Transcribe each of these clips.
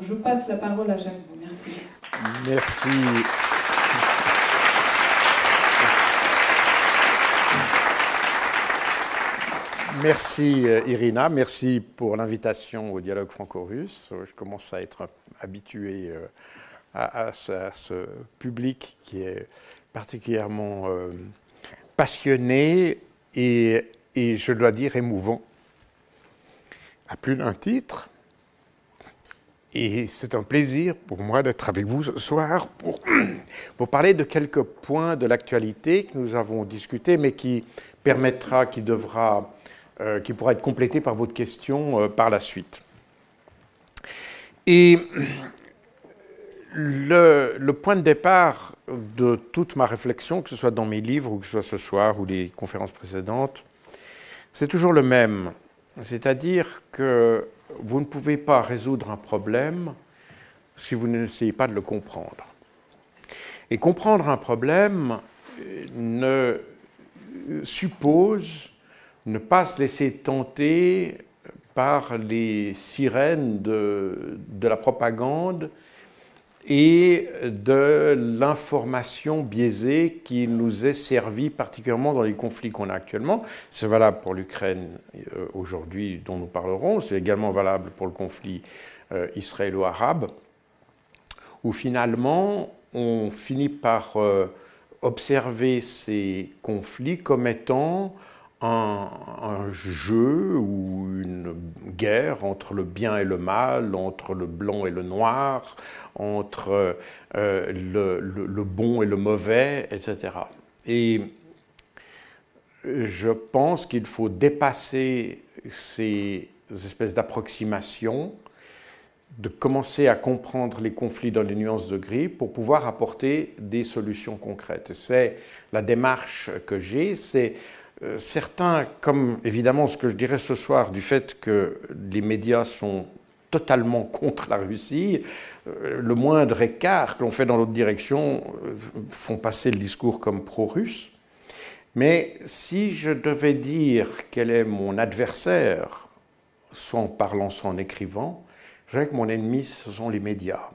Je passe la parole à Jacques. Merci. Merci. Merci Irina, merci pour l'invitation au dialogue franco-russe. Je commence à être habitué à ce public qui est particulièrement passionné et je dois dire émouvant, à plus d'un titre. Et c'est un plaisir pour moi d'être avec vous ce soir pour parler de quelques points de l'actualité que nous avons discutés, mais qui permettra, qui pourra être complété par votre question par la suite. Et le point de départ de toute ma réflexion, que ce soit dans mes livres, ou que ce soit ce soir, ou les conférences précédentes, c'est toujours le même. C'est-à-dire que vous ne pouvez pas résoudre un problème si vous n'essayez pas de le comprendre. Et comprendre un problème suppose ne pas se laisser tenter par les sirènes de la propagande et de l'information biaisée qui nous est servie particulièrement dans les conflits qu'on a actuellement. C'est valable pour l'Ukraine aujourd'hui dont nous parlerons, c'est également valable pour le conflit israélo-arabe, où finalement on finit par observer ces conflits comme étant un jeu ou une guerre entre le bien et le mal, entre le blanc et le noir, entre le bon et le mauvais, etc. Et je pense qu'il faut dépasser ces espèces d'approximations, de commencer à comprendre les conflits dans les nuances de gris pour pouvoir apporter des solutions concrètes. Et c'est la démarche que j'ai, c'est certains, comme évidemment ce que je dirais ce soir du fait que les médias sont totalement contre la Russie, le moindre écart que l'on fait dans l'autre direction font passer le discours comme pro-russe. Mais si je devais dire quel est mon adversaire, soit en parlant, soit en écrivant, je dirais que mon ennemi, ce sont les médias.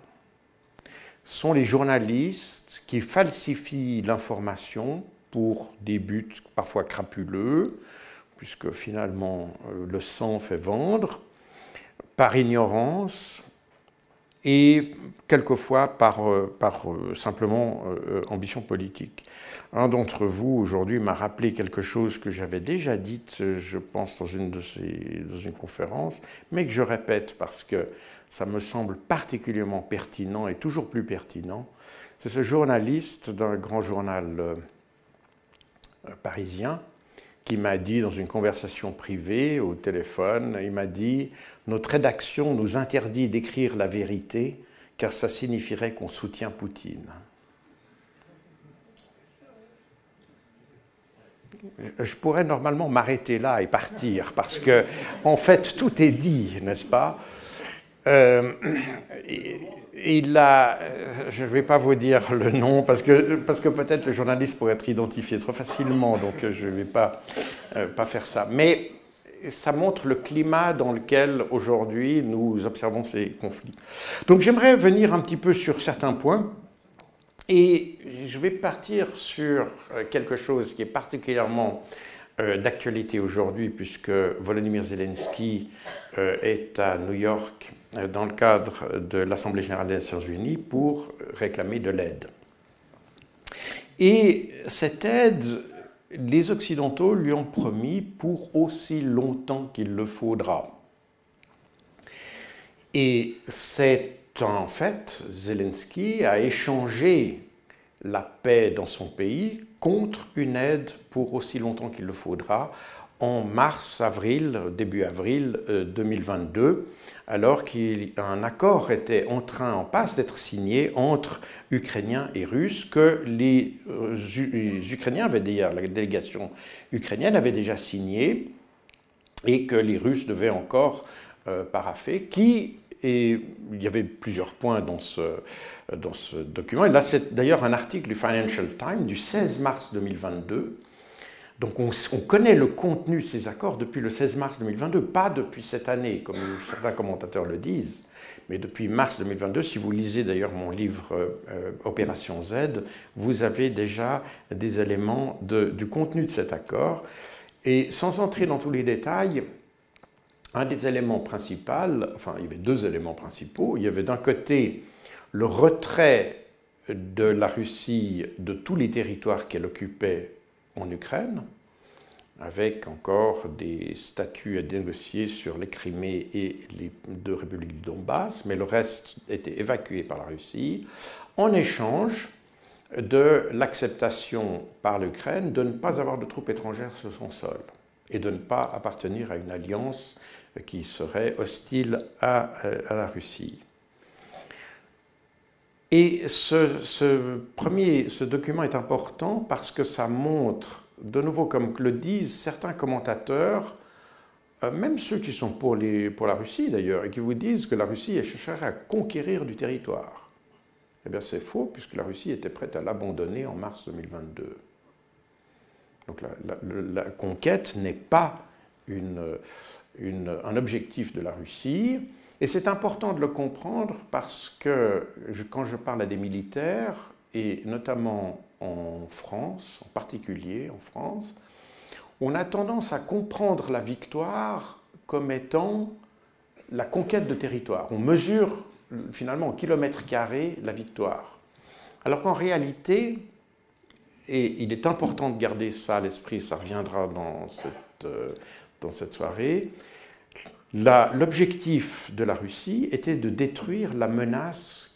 Ce sont les journalistes qui falsifient l'information pour des buts parfois crapuleux, puisque finalement le sang fait vendre, par ignorance et quelquefois par simplement ambition politique. Un d'entre vous aujourd'hui m'a rappelé quelque chose que j'avais déjà dit, je pense, dans une conférence, mais que je répète parce que ça me semble particulièrement pertinent et toujours plus pertinent. C'est ce journaliste d'un grand journal parisien qui m'a dit dans une conversation privée au téléphone, il m'a dit « Notre rédaction nous interdit d'écrire la vérité car ça signifierait qu'on soutient Poutine ». Je pourrais normalement m'arrêter là et partir parce que, en fait, tout est dit, n'est-ce pas ? Il a, je ne vais pas vous dire le nom parce que peut-être le journaliste pourrait être identifié trop facilement, donc je ne vais pas faire ça. Mais ça montre le climat dans lequel aujourd'hui nous observons ces conflits. Donc j'aimerais venir un petit peu sur certains points et je vais partir sur quelque chose qui est particulièrement d'actualité aujourd'hui puisque Volodymyr Zelensky est à New York dans le cadre de l'Assemblée générale des Nations unies pour réclamer de l'aide. Et cette aide, les Occidentaux lui ont promis pour aussi longtemps qu'il le faudra. Et c'est en fait, Zelensky a échangé la paix dans son pays contre une aide pour aussi longtemps qu'il le faudra en mars-avril, début avril 2022, alors qu'un accord était en passe d'être signé entre Ukrainiens et Russes, que les Ukrainiens avaient déjà, la délégation ukrainienne avait déjà signé, et que les Russes devaient encore parapher, et il y avait plusieurs points dans ce document. Et là, c'est d'ailleurs un article du Financial Times du 16 mars 2022. Donc on connaît le contenu de ces accords depuis le 16 mars 2022, pas depuis cette année, comme certains commentateurs le disent, Mais depuis mars 2022, si vous lisez d'ailleurs mon livre Opération Z, vous avez déjà des éléments du contenu de cet accord. Et sans entrer dans tous les détails, un des éléments principaux, enfin il y avait deux éléments principaux, il y avait d'un côté le retrait de la Russie de tous les territoires qu'elle occupait en Ukraine, avec encore des statuts à négocier sur les Crimées et les deux républiques du Donbass, mais le reste était évacué par la Russie, en échange de l'acceptation par l'Ukraine de ne pas avoir de troupes étrangères sur son sol et de ne pas appartenir à une alliance qui serait hostile à la Russie. Et ce document est important parce que ça montre, de nouveau, comme le disent certains commentateurs, même ceux qui sont pour la Russie d'ailleurs, et qui vous disent que la Russie chercherait à conquérir du territoire. Eh bien c'est faux, puisque la Russie était prête à l'abandonner en mars 2022. Donc la conquête n'est pas un objectif de la Russie. Et c'est important de le comprendre parce que quand je parle à des militaires, et notamment en France, en particulier en France, on a tendance à comprendre la victoire comme étant la conquête de territoire. On mesure finalement au kilomètre carré la victoire. Alors qu'en réalité, et il est important de garder ça à l'esprit, ça reviendra dans cette soirée, l'objectif de la Russie était de détruire la menace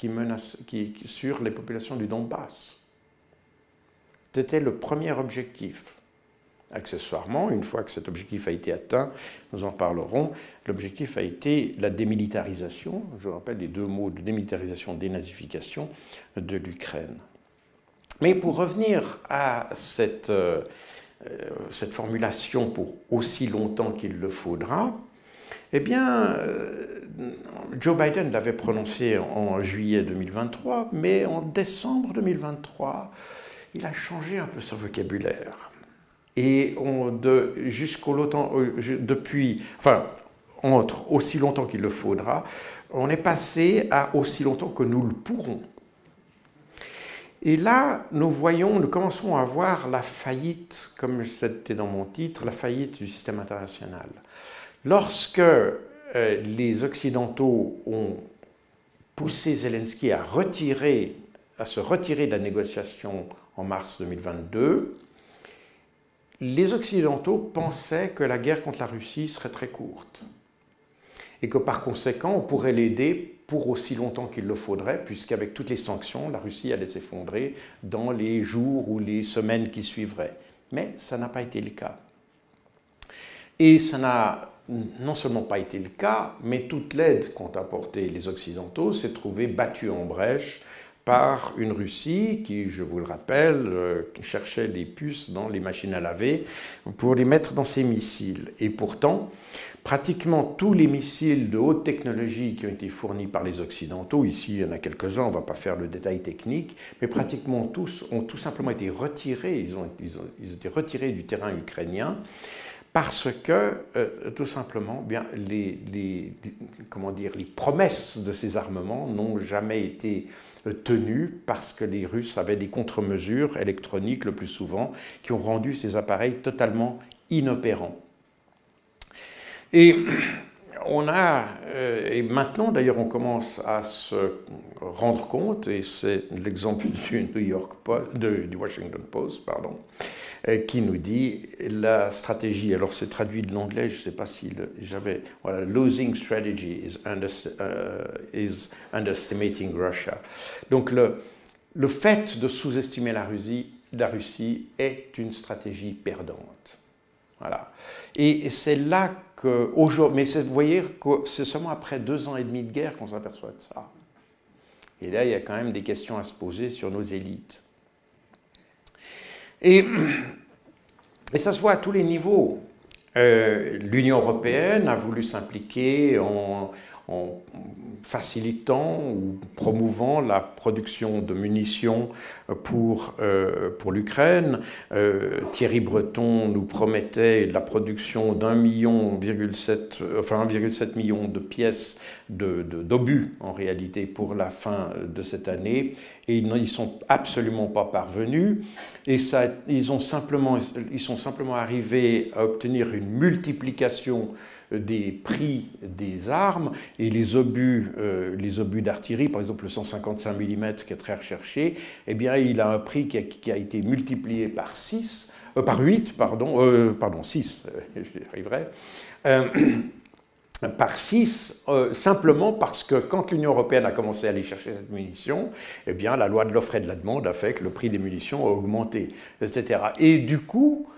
sur les populations du Donbass. C'était le premier objectif. Accessoirement, une fois que cet objectif a été atteint, nous en parlerons, l'objectif a été la démilitarisation, je rappelle les deux mots de démilitarisation, dénazification de l'Ukraine. Mais pour revenir à cette formulation pour aussi longtemps qu'il le faudra, eh bien, Joe Biden l'avait prononcé en juillet 2023, mais en décembre 2023, il a changé un peu son vocabulaire. Et entre aussi longtemps qu'il le faudra, on est passé à aussi longtemps que nous le pourrons. Et là, nous commençons à voir la faillite, comme c'était dans mon titre, la faillite du système international. Lorsque les Occidentaux ont poussé Zelensky à se retirer de la négociation en mars 2022, les Occidentaux pensaient que la guerre contre la Russie serait très courte et que par conséquent, on pourrait l'aider pour aussi longtemps qu'il le faudrait, puisqu'avec toutes les sanctions, la Russie allait s'effondrer dans les jours ou les semaines qui suivraient. Mais ça n'a pas été le cas. Et ça n'a non seulement pas été le cas, mais toute l'aide qu'ont apportée les Occidentaux s'est trouvée battue en brèche par une Russie qui, je vous le rappelle, cherchait les puces dans les machines à laver pour les mettre dans ses missiles. Et pourtant, pratiquement tous les missiles de haute technologie qui ont été fournis par les Occidentaux, ici il y en a quelques-uns, on ne va pas faire le détail technique, mais pratiquement tous ont tout simplement été retirés, ils ont été retirés du terrain ukrainien, parce que, tout simplement, bien, les promesses de ces armements n'ont jamais été tenues parce que les Russes avaient des contre-mesures électroniques le plus souvent qui ont rendu ces appareils totalement inopérants. Et maintenant d'ailleurs on commence à se rendre compte, et c'est l'exemple du Washington Post, qui nous dit la stratégie, alors c'est traduit de l'anglais, je ne sais pas si voilà, losing strategy is underestimating Russia. Donc le fait de sous-estimer la Russie est une stratégie perdante. Voilà. Et c'est là que, aujourd'hui, mais vous voyez que c'est seulement après 2 ans et demi de guerre qu'on s'aperçoit de ça. Et là, il y a quand même des questions à se poser sur nos élites. Et ça se voit à tous les niveaux. L'Union européenne a voulu s'impliquer en facilitant ou promouvant la production de munitions pour l'Ukraine. Thierry Breton nous promettait la production d'1,7 million de pièces d'obus en réalité pour la fin de cette année, et ils n'y sont absolument pas parvenus, et ils sont simplement arrivés à obtenir une multiplication des prix des armes, et les obus d'artillerie, par exemple le 155 mm qui est très recherché, eh bien il a un prix qui a été multiplié par 6, par 8, pardon 6, j'y arriverai, par 6, simplement parce que quand l'Union européenne a commencé à aller chercher cette munition, eh bien la loi de l'offre et de la demande a fait que le prix des munitions a augmenté, etc. Et du coup,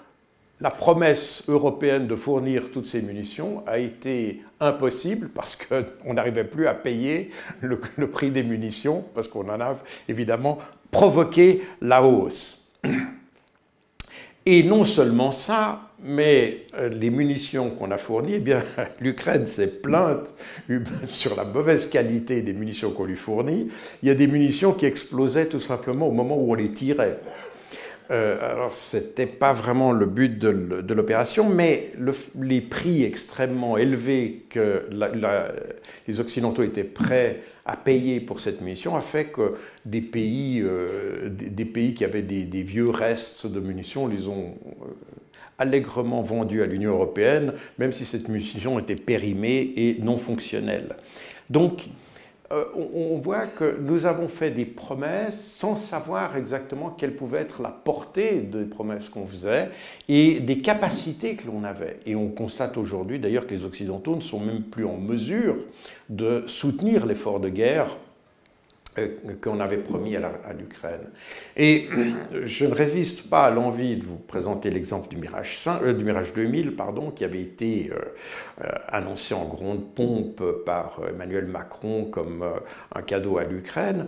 la promesse européenne de fournir toutes ces munitions a été impossible parce qu'on n'arrivait plus à payer le prix des munitions, parce qu'on en a évidemment provoqué la hausse. Et non seulement ça, mais les munitions qu'on a fournies, eh bien, l'Ukraine s'est plainte sur la mauvaise qualité des munitions qu'on lui fournit. Il y a des munitions qui explosaient tout simplement au moment où on les tirait. Alors, ce n'était pas vraiment le but de l'opération, mais les prix extrêmement élevés que les Occidentaux étaient prêts à payer pour cette munition a fait que des pays qui avaient des vieux restes de munitions les ont allègrement vendus à l'Union européenne, même si cette munition était périmée et non fonctionnelle. Donc, on voit que nous avons fait des promesses sans savoir exactement quelle pouvait être la portée des promesses qu'on faisait et des capacités que l'on avait. Et on constate aujourd'hui d'ailleurs que les Occidentaux ne sont même plus en mesure de soutenir l'effort de guerre qu'on avait promis à l'Ukraine. Et je ne résiste pas à l'envie de vous présenter l'exemple du Mirage 2000, qui avait été annoncé en grande pompe par Emmanuel Macron comme un cadeau à l'Ukraine.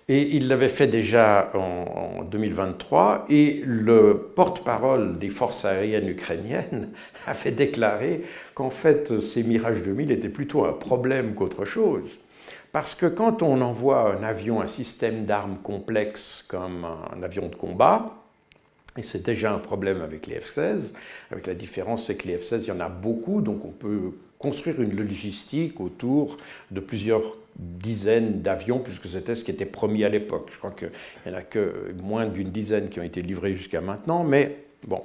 Et il l'avait fait déjà en 2023, et le porte-parole des forces aériennes ukrainiennes avait déclaré qu'en fait, ces Mirage 2000 étaient plutôt un problème qu'autre chose. Parce que quand on envoie un avion, un système d'armes complexe comme un avion de combat, et c'est déjà un problème avec les F-16, avec la différence c'est que les F-16, il y en a beaucoup, donc on peut construire une logistique autour de plusieurs dizaines d'avions, puisque c'était ce qui était promis à l'époque. Je crois qu'il n'y en a que moins d'une dizaine qui ont été livrés jusqu'à maintenant, mais bon...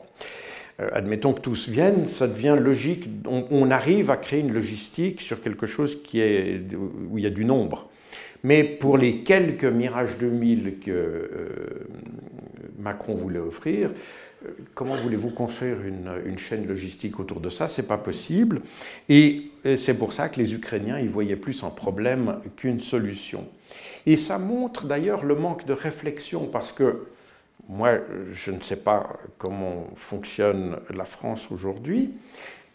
admettons que tous viennent, ça devient logique. On arrive à créer une logistique sur quelque chose où il y a du nombre. Mais pour les quelques Mirage 2000 que Macron voulait offrir, comment voulez-vous construire une chaîne logistique autour de ça? C'est pas possible. Et c'est pour ça que les Ukrainiens y voyaient plus un problème qu'une solution. Et ça montre d'ailleurs le manque de réflexion, parce que moi, je ne sais pas comment fonctionne la France aujourd'hui.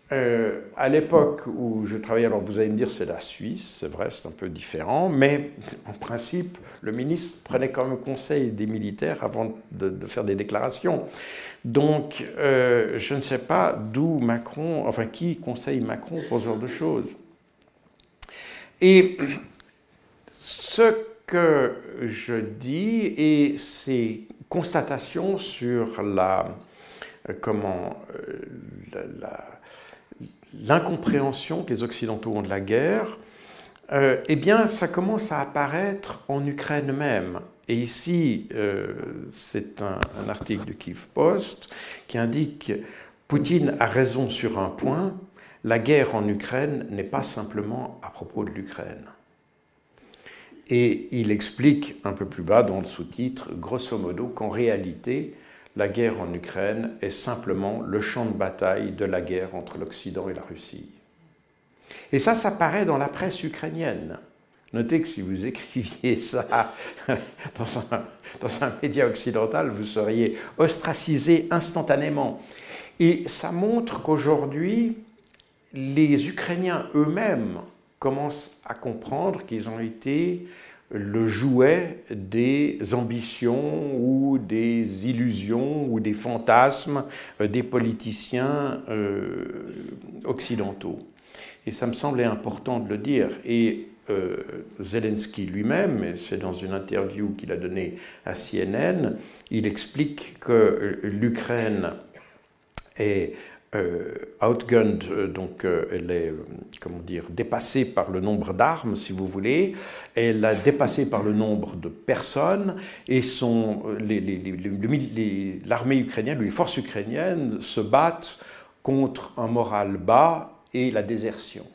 À l'époque où je travaillais, alors vous allez me dire c'est la Suisse, c'est vrai, c'est un peu différent, mais en principe, le ministre prenait quand même conseil des militaires avant de faire des déclarations. Donc, je ne sais pas d'où Macron, enfin qui conseille Macron pour ce genre de choses. Et ce que je dis, et c'est constatation sur l'incompréhension que les Occidentaux ont de la guerre, eh bien, ça commence à apparaître en Ukraine même. Et ici, c'est un article du Kyiv Post qui indique « Poutine a raison sur un point, la guerre en Ukraine n'est pas simplement à propos de l'Ukraine ». Et il explique un peu plus bas dans le sous-titre, grosso modo, qu'en réalité, la guerre en Ukraine est simplement le champ de bataille de la guerre entre l'Occident et la Russie. Et ça paraît dans la presse ukrainienne. Notez que si vous écriviez ça dans un média occidental, vous seriez ostracisé instantanément. Et ça montre qu'aujourd'hui, les Ukrainiens eux-mêmes commencent à comprendre qu'ils ont été le jouet des ambitions ou des illusions ou des fantasmes des politiciens occidentaux. Et ça me semblait important de le dire. Et Zelensky lui-même, et c'est dans une interview qu'il a donnée à CNN, il explique que l'Ukraine est outgunned, donc elle est, comment dire, dépassée par le nombre d'armes, si vous voulez, elle est dépassée par le nombre de personnes, et l'armée ukrainienne, les forces ukrainiennes se battent contre un moral bas et la désertion.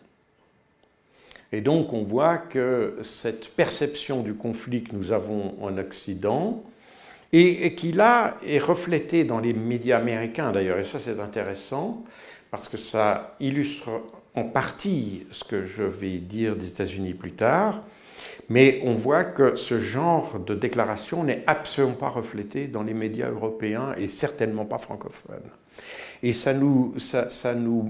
Et donc on voit que cette perception du conflit que nous avons en Occident, et qui là est reflétée dans les médias américains d'ailleurs, et ça c'est intéressant, parce que ça illustre en partie ce que je vais dire des États-Unis plus tard, mais on voit que ce genre de déclaration n'est absolument pas reflété dans les médias européens et certainement pas francophones. Et ça nous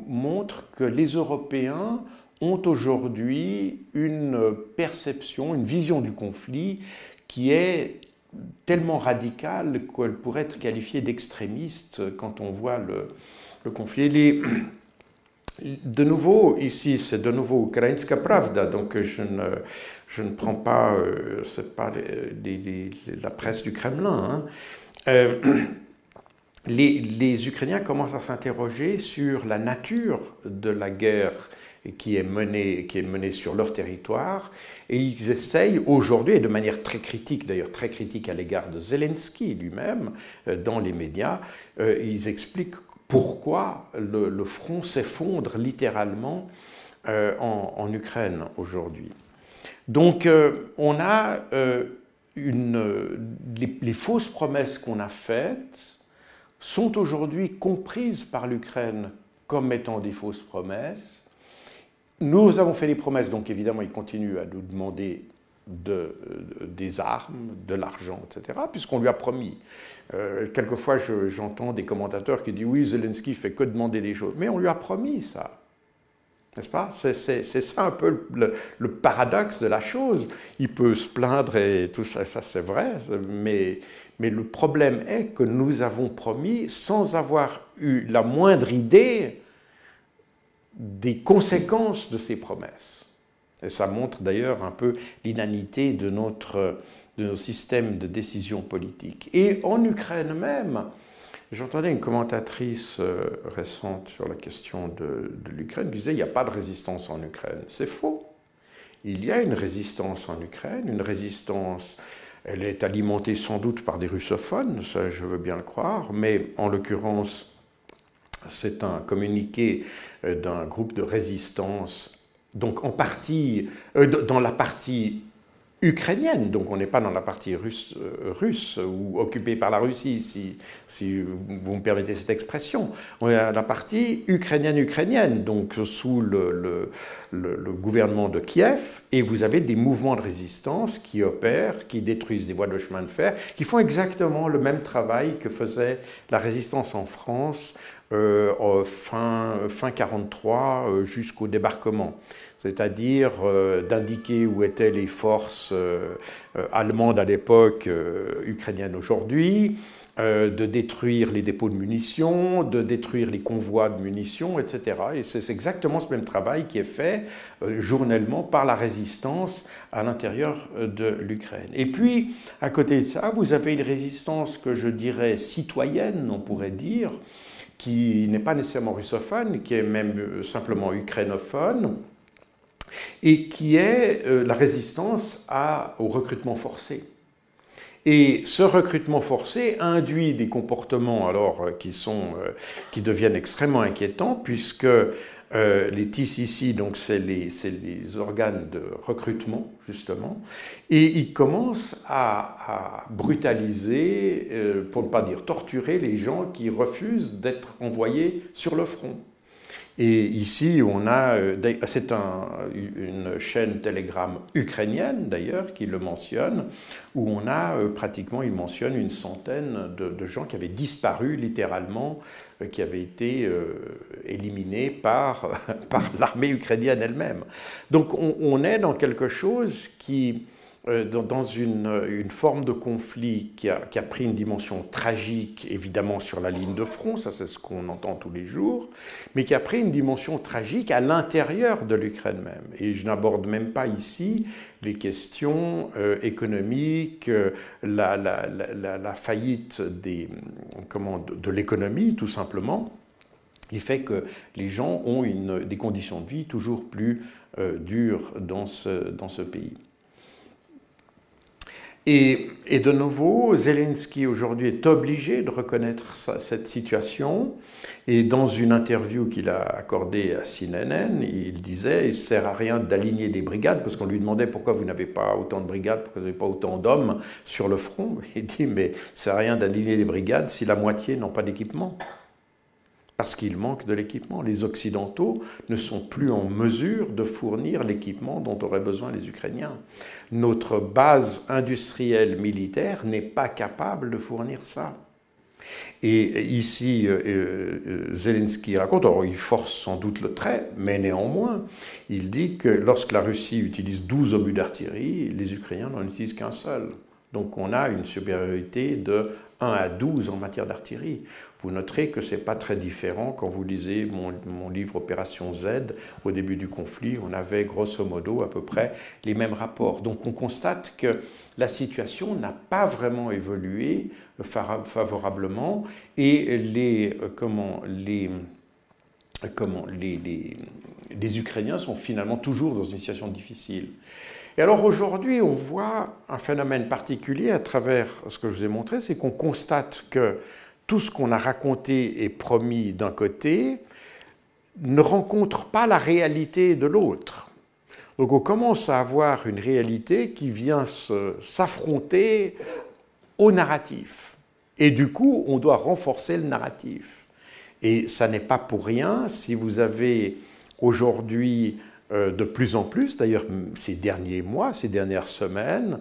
montre que les Européens ont aujourd'hui une perception, une vision du conflit qui est tellement radicale qu'elle pourrait être qualifiée d'extrémiste quand on voit le conflit. De nouveau, ici, c'est de nouveau Ukrainska Pravda, donc je ne prends pas, c'est pas la presse du Kremlin. Hein. Les Ukrainiens commencent à s'interroger sur la nature de la guerre qui est menée sur leur territoire, et ils essayent aujourd'hui, et de manière très critique, d'ailleurs très critique à l'égard de Zelensky lui-même, dans les médias, ils expliquent pourquoi le front s'effondre littéralement en Ukraine aujourd'hui. Donc on a les fausses promesses qu'on a faites sont aujourd'hui comprises par l'Ukraine comme étant des fausses promesses. Nous avons fait des promesses, donc évidemment ils continuent à nous demander des armes, de l'argent, etc., puisqu'on lui a promis. Quelquefois j'entends des commentateurs qui disent « oui, Zelensky fait que demander des choses », mais on lui a promis ça. N'est-ce pas? C'est ça un peu le paradoxe de la chose. Il peut se plaindre et tout ça, ça c'est vrai, mais le problème est que nous avons promis sans avoir eu la moindre idée des conséquences de ces promesses. Et ça montre d'ailleurs un peu l'inanité de nos systèmes de décision politique. Et en Ukraine même, j'entendais une commentatrice récente sur la question de l'Ukraine qui disait « il n'y a pas de résistance en Ukraine ». C'est faux. Il y a une résistance en Ukraine, une résistance, elle est alimentée sans doute par des russophones, ça je veux bien le croire, mais en l'occurrence, c'est un communiqué d'un groupe de résistance, donc en partie, dans la partie ukrainienne, donc on n'est pas dans la partie russe ou occupée par la Russie, si vous me permettez cette expression. On est à la partie ukrainienne, donc sous le gouvernement de Kiev, et vous avez des mouvements de résistance qui opèrent, qui détruisent des voies de chemin de fer, qui font exactement le même travail que faisait la résistance en France fin 1943 jusqu'au débarquement. C'est-à-dire d'indiquer où étaient les forces allemandes à l'époque, ukrainiennes aujourd'hui, de détruire les dépôts de munitions, de détruire les convois de munitions, etc. Et c'est exactement ce même travail qui est fait journellement par la résistance à l'intérieur de l'Ukraine. Et puis, à côté de ça, vous avez une résistance que je dirais citoyenne, on pourrait dire, qui n'est pas nécessairement russophone, qui est même simplement ukrainophone, et qui est la résistance au recrutement forcé. Et ce recrutement forcé induit des comportements alors qui deviennent extrêmement inquiétants, puisque les TCC, donc c'est les organes de recrutement justement, et ils commencent à brutaliser, pour ne pas dire torturer, les gens qui refusent d'être envoyés sur le front. Et ici, c'est une chaîne Telegram ukrainienne d'ailleurs qui le mentionne, où on a pratiquement, il mentionne une centaine de gens qui avaient disparu littéralement, qui avaient été éliminés par l'armée ukrainienne elle-même. Donc on est dans quelque chose qui dans une forme de conflit qui a pris une dimension tragique, évidemment sur la ligne de front, ça c'est ce qu'on entend tous les jours, mais qui a pris une dimension tragique à l'intérieur de l'Ukraine même. Et je n'aborde même pas ici les questions économiques, la faillite de l'économie tout simplement, qui fait que les gens ont des conditions de vie toujours plus dures dans ce pays. Et de nouveau, Zelensky aujourd'hui est obligé de reconnaître cette situation. Et dans une interview qu'il a accordée à CNN, il disait « il ne sert à rien d'aligner des brigades », parce qu'on lui demandait « pourquoi vous n'avez pas autant de brigades, pourquoi vous n'avez pas autant d'hommes sur le front ?» Il dit « mais ça ne sert à rien d'aligner des brigades si la moitié n'ont pas d'équipement ». Parce qu'il manque de l'équipement. Les Occidentaux ne sont plus en mesure de fournir l'équipement dont auraient besoin les Ukrainiens. Notre base industrielle militaire n'est pas capable de fournir ça. Et ici, Zelensky raconte, alors il force sans doute le trait, mais néanmoins, il dit que lorsque la Russie utilise 12 obus d'artillerie, les Ukrainiens n'en utilisent qu'un seul. Donc on a une supériorité de 1 à 12 en matière d'artillerie. Vous noterez que ce n'est pas très différent quand vous lisez mon livre Opération Z. Au début du conflit, on avait grosso modo à peu près les mêmes rapports. Donc on constate que la situation n'a pas vraiment évolué favorablement et les Ukrainiens sont finalement toujours dans une situation difficile. Et alors aujourd'hui, on voit un phénomène particulier à travers ce que je vous ai montré, c'est qu'on constate que tout ce qu'on a raconté et promis d'un côté ne rencontre pas la réalité de l'autre. Donc on commence à avoir une réalité qui vient s'affronter au narratif. Et du coup, on doit renforcer le narratif. Et ça n'est pas pour rien si vous avez aujourd'hui de plus en plus, d'ailleurs ces derniers mois, ces dernières semaines,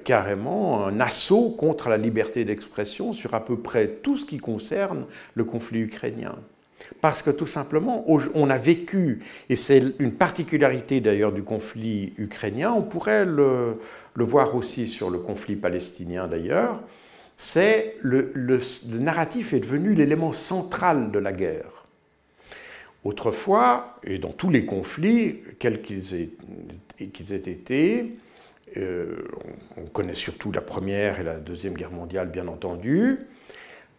carrément un assaut contre la liberté d'expression sur à peu près tout ce qui concerne le conflit ukrainien. Parce que tout simplement, on a vécu, et c'est une particularité d'ailleurs du conflit ukrainien, on pourrait le voir aussi sur le conflit palestinien d'ailleurs, c'est le narratif est devenu l'élément central de la guerre. Autrefois, et dans tous les conflits, quels qu'ils aient été, on connaît surtout la Première et la Deuxième Guerre mondiale, bien entendu,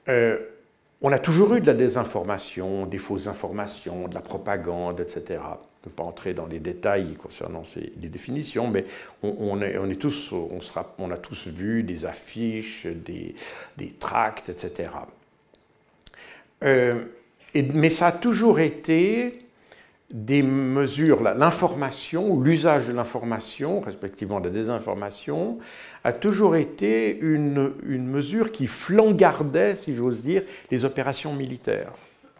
on a toujours eu de la désinformation, des fausses informations, de la propagande, etc. Je ne vais pas entrer dans les détails concernant les définitions, mais on a tous vu des affiches, des tracts, etc. Mais ça a toujours été des mesures, l'information, ou l'usage de l'information, respectivement de la désinformation, a toujours été une mesure qui flankardait, si j'ose dire, les opérations militaires.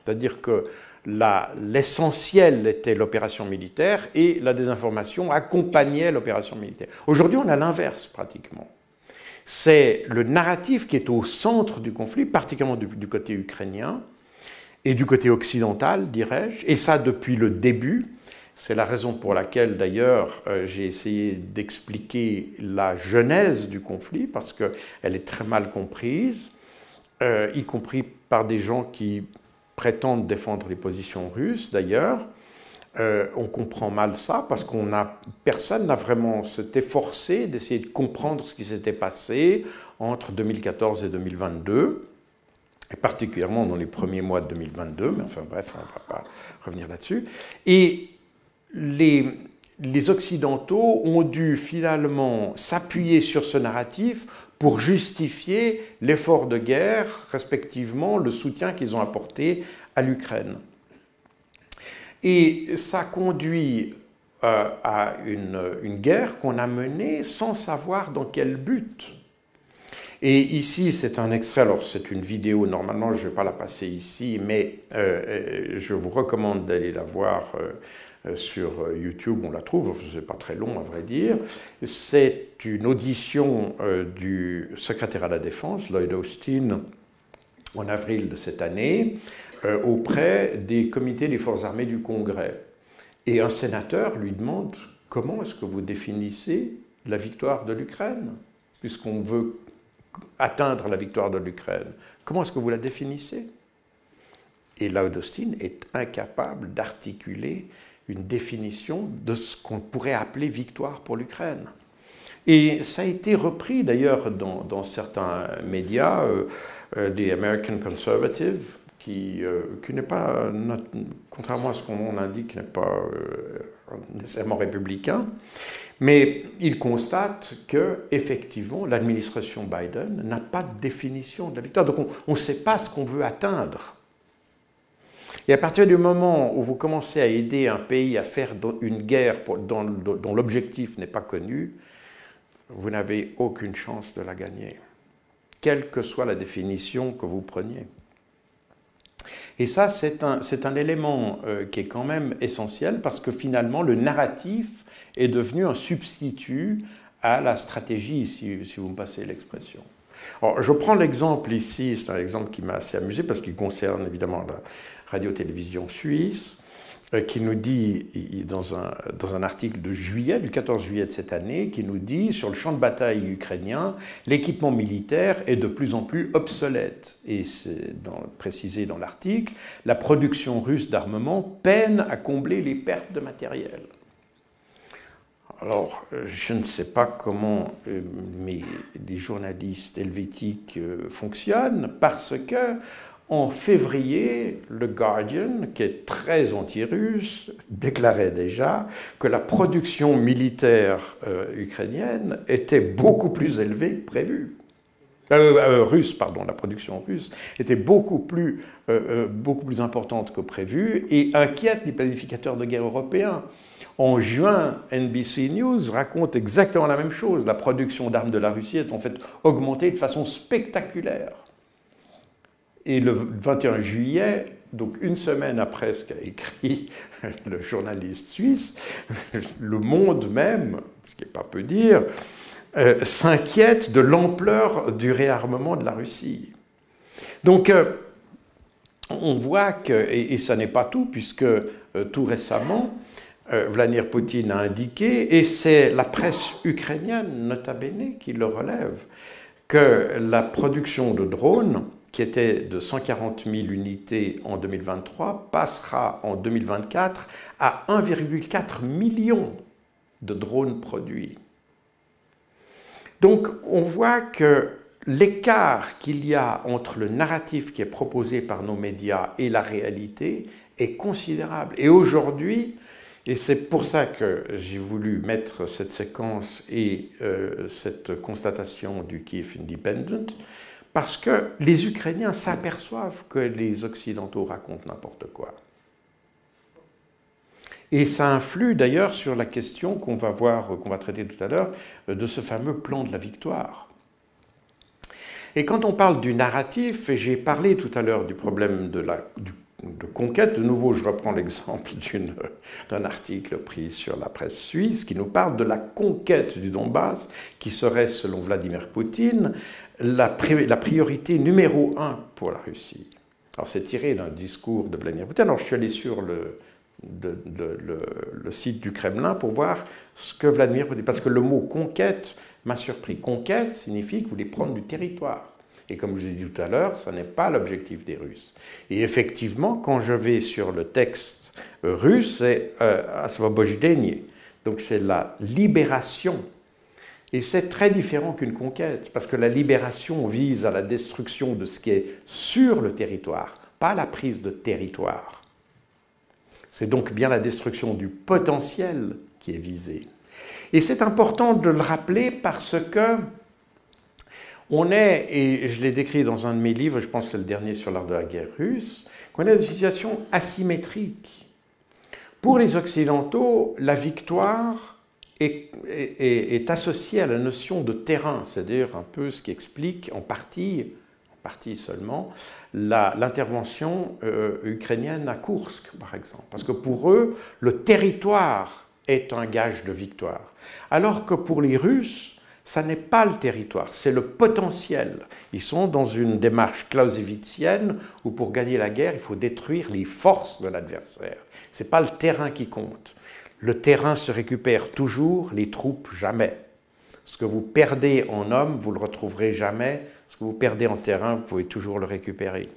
C'est-à-dire que l'essentiel était l'opération militaire et la désinformation accompagnait l'opération militaire. Aujourd'hui, on a l'inverse pratiquement. C'est le narratif qui est au centre du conflit, particulièrement du côté ukrainien, et du côté occidental, dirais-je, et ça depuis le début. C'est la raison pour laquelle, d'ailleurs, j'ai essayé d'expliquer la genèse du conflit, parce qu'elle est très mal comprise, y compris par des gens qui prétendent défendre les positions russes, d'ailleurs. On comprend mal ça, parce personne n'a vraiment s'était forcé d'essayer de comprendre ce qui s'était passé entre 2014 et 2022. Et particulièrement dans les premiers mois de 2022, mais enfin bref, on ne va pas revenir là-dessus. Et les Occidentaux ont dû finalement s'appuyer sur ce narratif pour justifier l'effort de guerre, respectivement le soutien qu'ils ont apporté à l'Ukraine. Et ça conduit à une guerre qu'on a menée sans savoir dans quel but. Et ici, c'est un extrait, alors c'est une vidéo, normalement je ne vais pas la passer ici, mais je vous recommande d'aller la voir sur YouTube, on la trouve, ce n'est pas très long à vrai dire. C'est une audition du secrétaire à la Défense, Lloyd Austin, en avril de cette année, auprès des comités des forces armées du Congrès. Et un sénateur lui demande « Comment est-ce que vous définissez la victoire de l'Ukraine, puisqu'on veut atteindre la victoire de l'Ukraine. Comment est-ce que vous la définissez? Et Lord Austin est incapable d'articuler une définition de ce qu'on pourrait appeler victoire pour l'Ukraine. Et ça a été repris d'ailleurs dans certains médias, des American Conservative, qui n'est pas, contrairement à ce qu'on indique, n'est pas nécessairement républicain, mais il constate qu'effectivement, l'administration Biden n'a pas de définition de la victoire. Donc on ne sait pas ce qu'on veut atteindre. Et à partir du moment où vous commencez à aider un pays à faire une guerre dont l'objectif n'est pas connu, vous n'avez aucune chance de la gagner, quelle que soit la définition que vous preniez. Et ça, c'est un élément qui est quand même essentiel, parce que finalement, le narratif est devenu un substitut à la stratégie, si vous me passez l'expression. Alors, je prends l'exemple ici, c'est un exemple qui m'a assez amusé, parce qu'il concerne évidemment la radio-télévision suisse, qui nous dit, dans un article de juillet, du 14 juillet de cette année, qui nous dit, sur le champ de bataille ukrainien, l'équipement militaire est de plus en plus obsolète. Et c'est précisé dans l'article, la production russe d'armement peine à combler les pertes de matériel. Alors, je ne sais pas comment les journalistes helvétiques fonctionnent, parce que en février, le Guardian, qui est très anti-russe, déclarait déjà que la production militaire ukrainienne était beaucoup plus élevée que prévu. Russe, pardon, la production russe était beaucoup plus importante que prévu et inquiète les planificateurs de guerre européens. En juin, NBC News raconte exactement la même chose. La production d'armes de la Russie est en fait augmentée de façon spectaculaire. Et le 21 juillet, donc une semaine après ce qu'a écrit le journaliste suisse, Le Monde même, ce qui n'est pas peu dire, s'inquiète de l'ampleur du réarmement de la Russie. Donc, on voit que, et ça n'est pas tout, puisque tout récemment, Vladimir Poutine a indiqué, et c'est la presse ukrainienne, nota bene, qui le relève, que la production de drones, qui était de 140 000 unités en 2023, passera en 2024 à 1,4 million de drones produits. Donc on voit que l'écart qu'il y a entre le narratif qui est proposé par nos médias et la réalité est considérable. Et aujourd'hui, et c'est pour ça que j'ai voulu mettre cette séquence et cette constatation du Kyiv Independent, parce que les Ukrainiens s'aperçoivent que les Occidentaux racontent n'importe quoi. Et ça influe d'ailleurs sur la question qu'on va traiter tout à l'heure, de ce fameux plan de la victoire. Et quand on parle du narratif, et j'ai parlé tout à l'heure du problème de conquête, de nouveau je reprends l'exemple d'un article pris sur la presse suisse qui nous parle de la conquête du Donbass, qui serait, selon Vladimir Poutine, la priorité numéro 1 pour la Russie. Alors c'est tiré d'un discours de Vladimir Poutine. Alors je suis allé sur le site du Kremlin pour voir ce que Vladimir Poutine... Parce que le mot « conquête » m'a surpris. Conquête signifie que vous voulez prendre du territoire. Et comme je l'ai dit tout à l'heure, ce n'est pas l'objectif des Russes. Et effectivement, quand je vais sur le texte russe, c'est Освобождение. Donc c'est la libération. Et c'est très différent qu'une conquête, parce que la libération vise à la destruction de ce qui est sur le territoire, pas la prise de territoire. C'est donc bien la destruction du potentiel qui est visée. Et c'est important de le rappeler parce que on est, et je l'ai décrit dans un de mes livres, je pense que c'est le dernier sur l'art de la guerre russe, qu'on est dans une situation asymétrique. Pour les Occidentaux, la victoire est associée à la notion de terrain, c'est-à-dire un peu ce qui explique en partie seulement, l'intervention ukrainienne à Koursk, par exemple. Parce que pour eux, le territoire est un gage de victoire. Alors que pour les Russes, ça n'est pas le territoire, c'est le potentiel. Ils sont dans une démarche clausewitzienne où pour gagner la guerre, il faut détruire les forces de l'adversaire. Ce n'est pas le terrain qui compte. Le terrain se récupère toujours, les troupes jamais. Ce que vous perdez en hommes, vous ne le retrouverez jamais. Ce que vous perdez en terrain, vous pouvez toujours le récupérer.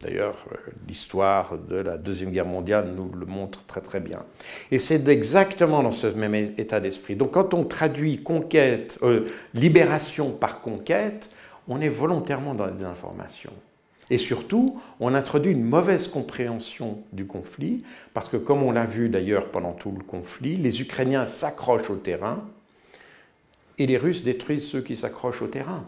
D'ailleurs, l'histoire de la Deuxième Guerre mondiale nous le montre très très bien. Et c'est exactement dans ce même état d'esprit. Donc quand on traduit conquête, libération par conquête, on est volontairement dans la désinformation. Et surtout, on introduit une mauvaise compréhension du conflit, parce que comme on l'a vu d'ailleurs pendant tout le conflit, les Ukrainiens s'accrochent au terrain, et les Russes détruisent ceux qui s'accrochent au terrain.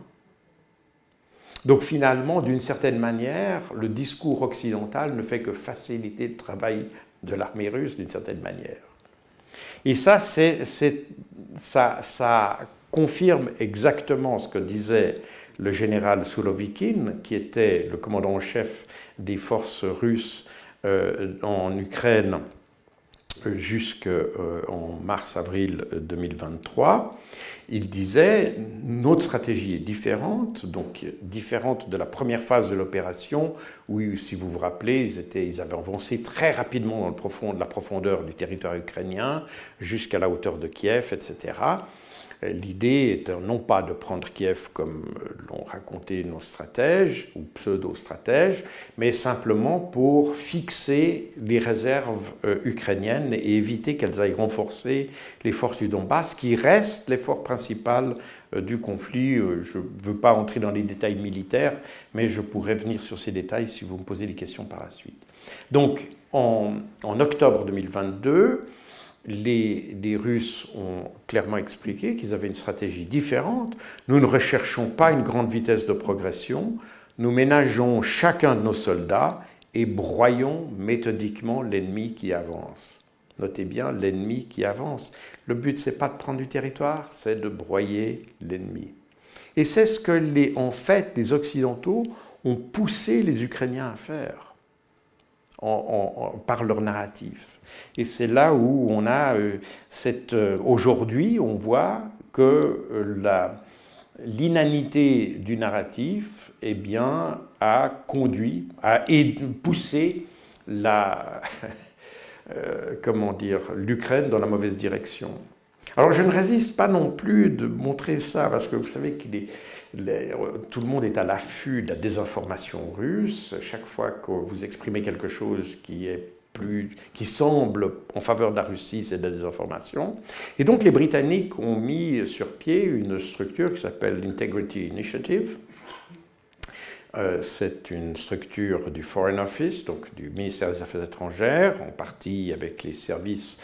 Donc finalement, d'une certaine manière, le discours occidental ne fait que faciliter le travail de l'armée russe d'une certaine manière. Et ça, ça confirme exactement ce que disait le général Sourovikine, qui était le commandant en chef des forces russes en Ukraine jusqu'en mars-avril 2023. Il disait « Notre stratégie est différente, donc différente de la première phase de l'opération, où, si vous vous rappelez, ils avaient avancé très rapidement dans la profondeur du territoire ukrainien, jusqu'à la hauteur de Kiev, etc. » L'idée était non pas de prendre Kiev comme l'ont raconté nos stratèges ou pseudo-stratèges, mais simplement pour fixer les réserves ukrainiennes et éviter qu'elles aillent renforcer les forces du Donbass, qui restent l'effort principal du conflit. Je ne veux pas entrer dans les détails militaires, mais je pourrais venir sur ces détails si vous me posez des questions par la suite. Donc, en octobre 2022, les Russes ont clairement expliqué qu'ils avaient une stratégie différente. Nous ne recherchons pas une grande vitesse de progression, nous ménageons chacun de nos soldats et broyons méthodiquement l'ennemi qui avance. Notez bien, l'ennemi qui avance. Le but, ce n'est pas de prendre du territoire, c'est de broyer l'ennemi. Et c'est ce que, en fait, les Occidentaux ont poussé les Ukrainiens à faire par leur narratif. Et c'est là où on a aujourd'hui, on voit que l'inanité du narratif, eh bien, a conduit, a poussé l'Ukraine dans la mauvaise direction. Alors je ne résiste pas non plus de montrer ça, parce que vous savez que tout le monde est à l'affût de la désinformation russe. Chaque fois que vous exprimez quelque chose qui semble en faveur de la Russie, c'est de la désinformation. Et donc les Britanniques ont mis sur pied une structure qui s'appelle l'Integrity Initiative. C'est une structure du Foreign Office, donc du ministère des Affaires étrangères, en partie avec les services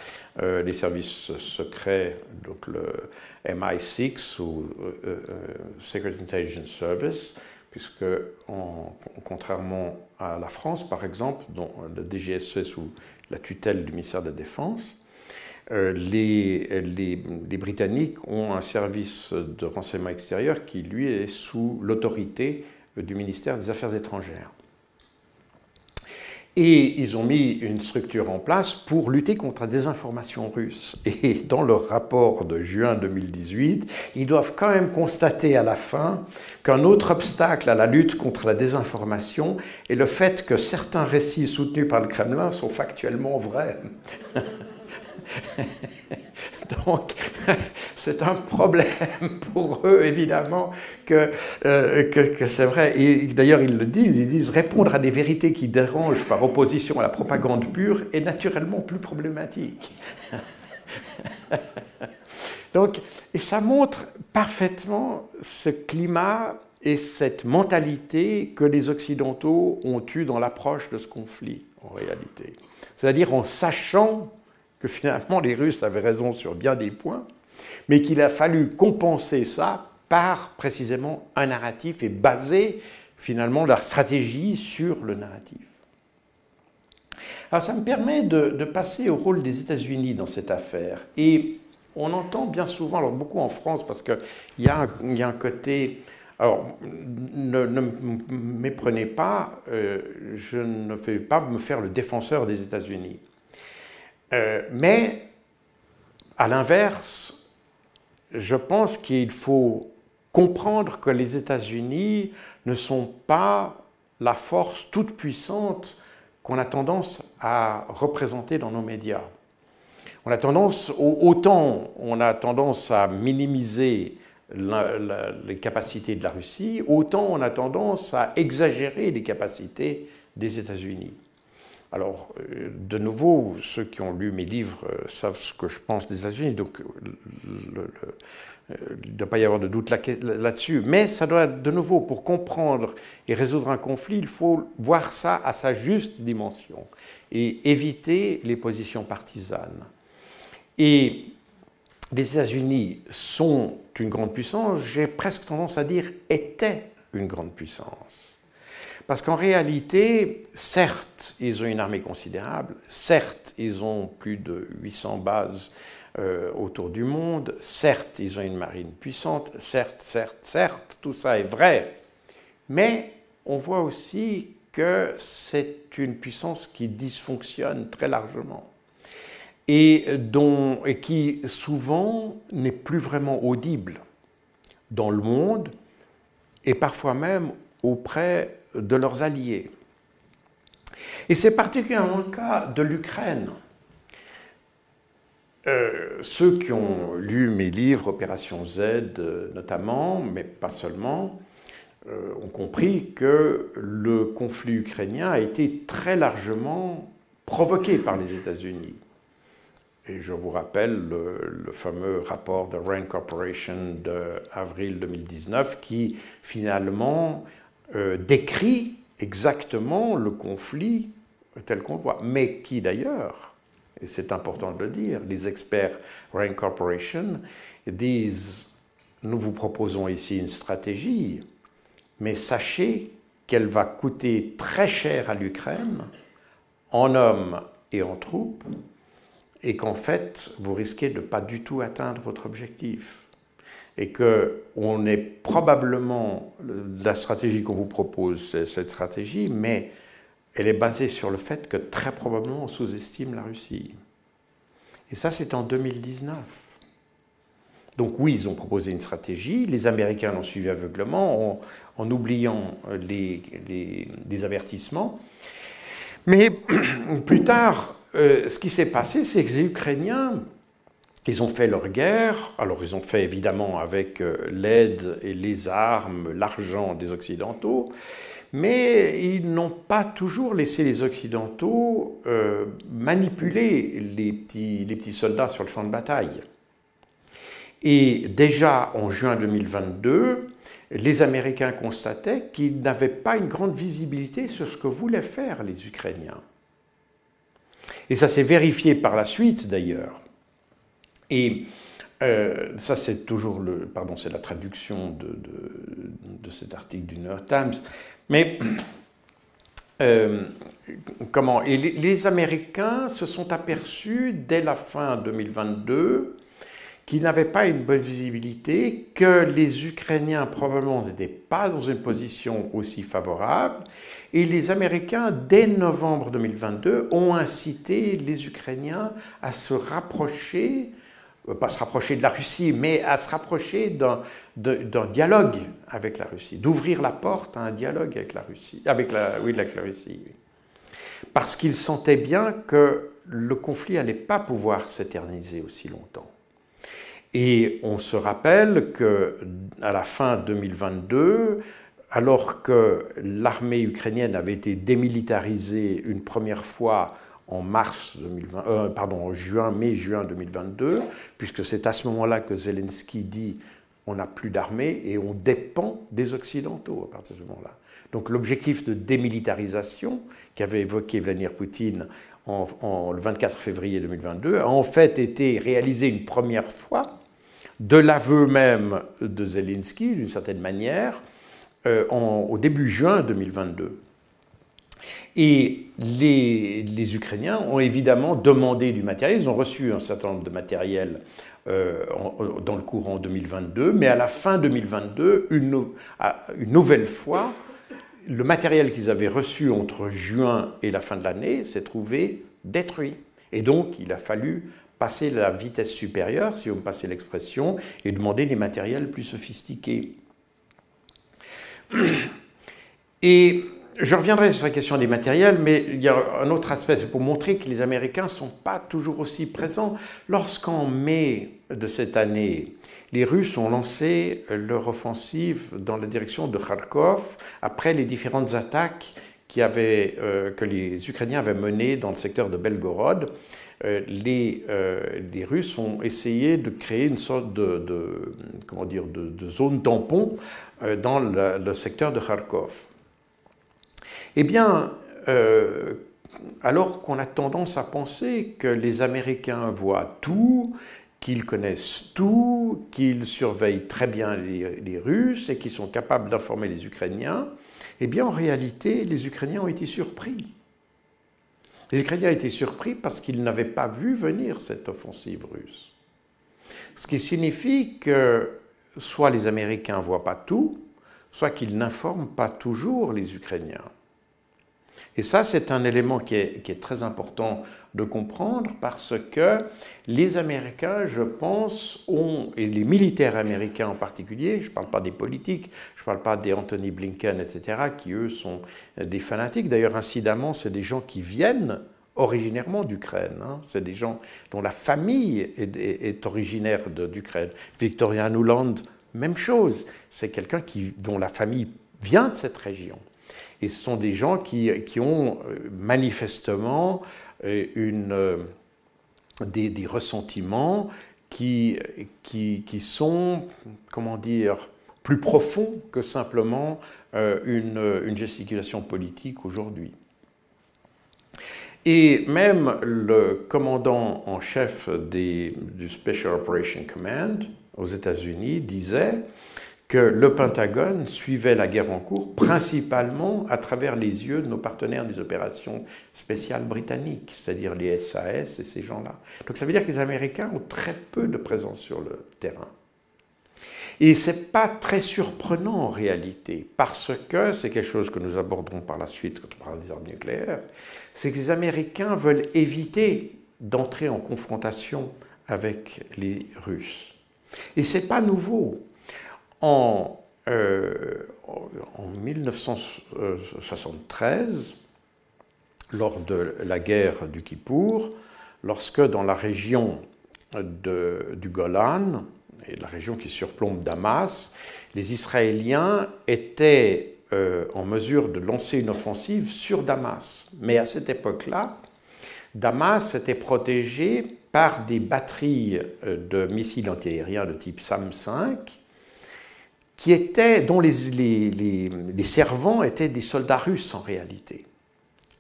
secrets, donc le MI6 ou Secret Intelligence Service, puisque contrairement à la France, par exemple, dont le DGSE est sous la tutelle du ministère de la Défense, les Britanniques ont un service de renseignement extérieur qui, lui, est sous l'autorité du ministère des Affaires étrangères. Et ils ont mis une structure en place pour lutter contre la désinformation russe. Et dans leur rapport de juin 2018, ils doivent quand même constater à la fin qu'un autre obstacle à la lutte contre la désinformation est le fait que certains récits soutenus par le Kremlin sont factuellement vrais. Donc, c'est un problème pour eux, évidemment, que c'est vrai. Et d'ailleurs, ils le disent, répondre à des vérités qui dérangent par opposition à la propagande pure est naturellement plus problématique. Donc, et ça montre parfaitement ce climat et cette mentalité que les Occidentaux ont eue dans l'approche de ce conflit, en réalité. C'est-à-dire en sachant que finalement les Russes avaient raison sur bien des points, mais qu'il a fallu compenser ça par précisément un narratif et baser finalement leur stratégie sur le narratif. Alors ça me permet de passer au rôle des États-Unis dans cette affaire. Et on entend bien souvent, alors beaucoup en France, parce qu'il y a un côté... Alors, ne me méprenez pas, je ne vais pas me faire le défenseur des États-Unis. Mais, à l'inverse, je pense qu'il faut comprendre que les États-Unis ne sont pas la force toute puissante qu'on a tendance à représenter dans nos médias. On a tendance, autant on a tendance à minimiser les capacités de la Russie, autant on a tendance à exagérer les capacités des États-Unis. Alors, de nouveau, ceux qui ont lu mes livres savent ce que je pense des États-Unis, donc il ne doit pas y avoir de doute là-dessus. Mais ça doit, de nouveau, pour comprendre et résoudre un conflit, il faut voir ça à sa juste dimension et éviter les positions partisanes. Et les États-Unis sont une grande puissance, j'ai presque tendance à dire étaient une grande puissance. Parce qu'en réalité, certes, ils ont une armée considérable, certes, ils ont plus de 800 bases autour du monde, certes, ils ont une marine puissante, certes, tout ça est vrai, mais on voit aussi que c'est une puissance qui dysfonctionne très largement et qui souvent n'est plus vraiment audible dans le monde et parfois même auprès de leurs alliés. Et c'est particulièrement le cas de l'Ukraine. Ceux qui ont lu mes livres, Opération Z notamment, mais pas seulement, ont compris que le conflit ukrainien a été très largement provoqué par les États-Unis. Et je vous rappelle le fameux rapport de Rand Corporation d'avril 2019 qui finalement décrit exactement le conflit tel qu'on le voit, mais qui d'ailleurs, et c'est important de le dire, les experts Rand Corporation disent « Nous vous proposons ici une stratégie, mais sachez qu'elle va coûter très cher à l'Ukraine, en hommes et en troupes, et qu'en fait, vous risquez de ne pas du tout atteindre votre objectif. Et qu'on est probablement, la stratégie qu'on vous propose, c'est cette stratégie, mais elle est basée sur le fait que très probablement on sous-estime la Russie. Et ça, c'est en 2019. Donc oui, ils ont proposé une stratégie, les Américains l'ont suivi aveuglement, en oubliant les avertissements. Mais plus tard, ce qui s'est passé, c'est que les Ukrainiens, ils ont fait leur guerre. Alors ils ont fait évidemment avec l'aide et les armes, l'argent des Occidentaux, mais ils n'ont pas toujours laissé les Occidentaux manipuler les petits soldats sur le champ de bataille. Et déjà en juin 2022, les Américains constataient qu'ils n'avaient pas une grande visibilité sur ce que voulaient faire les Ukrainiens. Et ça s'est vérifié par la suite d'ailleurs. Et ça c'est toujours c'est la traduction de cet article du New York Times. Mais et les Américains se sont aperçus dès la fin 2022 qu'ils n'avaient pas une bonne visibilité, que les Ukrainiens probablement n'étaient pas dans une position aussi favorable, et les Américains, dès novembre 2022, ont incité les Ukrainiens à se rapprocher, pas se rapprocher de la Russie, mais à se rapprocher d'un dialogue avec la Russie, d'ouvrir la porte à un dialogue avec la Russie, avec la Russie. Parce qu'ils sentaient bien que le conflit n'allait pas pouvoir s'éterniser aussi longtemps. Et on se rappelle qu'à la fin 2022, alors que l'armée ukrainienne avait été démilitarisée une première fois en mai-juin 2022, puisque c'est à ce moment-là que Zelensky dit « on n'a plus d'armée et on dépend des Occidentaux » à partir de ce moment-là. Donc l'objectif de démilitarisation qu'avait évoqué Vladimir Poutine le 24 février 2022 a en fait été réalisé une première fois de l'aveu même de Zelensky, d'une certaine manière, au début juin 2022. Et les Ukrainiens ont évidemment demandé du matériel, ils ont reçu un certain nombre de matériel dans le courant 2022, mais à la fin 2022, une nouvelle fois, le matériel qu'ils avaient reçu entre juin et la fin de l'année s'est trouvé détruit. Et donc, il a fallu passer la vitesse supérieure, si vous me passez l'expression, et demander des matériels plus sophistiqués. Et je reviendrai sur la question des matériels, mais il y a un autre aspect, c'est pour montrer que les Américains ne sont pas toujours aussi présents. Lorsqu'en mai de cette année, les Russes ont lancé leur offensive dans la direction de Kharkov, après les différentes attaques que les Ukrainiens avaient menées dans le secteur de Belgorod, les Russes ont essayé de créer une sorte comment dire, de zone tampon dans le secteur de Kharkov. Eh bien, alors qu'on a tendance à penser que les Américains voient tout, qu'ils connaissent tout, qu'ils surveillent très bien les Russes et qu'ils sont capables d'informer les Ukrainiens, eh bien, en réalité, les Ukrainiens ont été surpris. Les Ukrainiens ont été surpris parce qu'ils n'avaient pas vu venir cette offensive russe. Ce qui signifie que soit les Américains ne voient pas tout, soit qu'ils n'informent pas toujours les Ukrainiens. Et ça, c'est un élément qui est très important de comprendre parce que les Américains, je pense, et les militaires américains en particulier, je ne parle pas des politiques, je ne parle pas des Anthony Blinken, etc., qui eux sont des fanatiques. D'ailleurs, incidemment, c'est des gens qui viennent originairement d'Ukraine. Hein. C'est des gens dont la famille est originaire d'Ukraine. Victoria Nuland, même chose. C'est quelqu'un dont la famille vient de cette région. Et ce sont des gens qui ont manifestement des ressentiments qui sont, comment dire, plus profonds que simplement une gesticulation politique aujourd'hui. Et même le commandant en chef du Special Operations Command aux États-Unis disait que le Pentagone suivait la guerre en cours principalement à travers les yeux de nos partenaires des opérations spéciales britanniques, c'est-à-dire les SAS et ces gens-là. Donc ça veut dire que les Américains ont très peu de présence sur le terrain. Et ce n'est pas très surprenant en réalité, parce que c'est quelque chose que nous aborderons par la suite quand on parle des armes nucléaires, c'est que les Américains veulent éviter d'entrer en confrontation avec les Russes. Et ce n'est pas nouveau. En 1973, lors de la guerre du Kippour, lorsque dans la région du Golan, et la région qui surplombe Damas, les Israéliens étaient en mesure de lancer une offensive sur Damas. Mais à cette époque-là, Damas était protégé par des batteries de missiles antiaériens de type SAM-5, dont les servants étaient des soldats russes en réalité.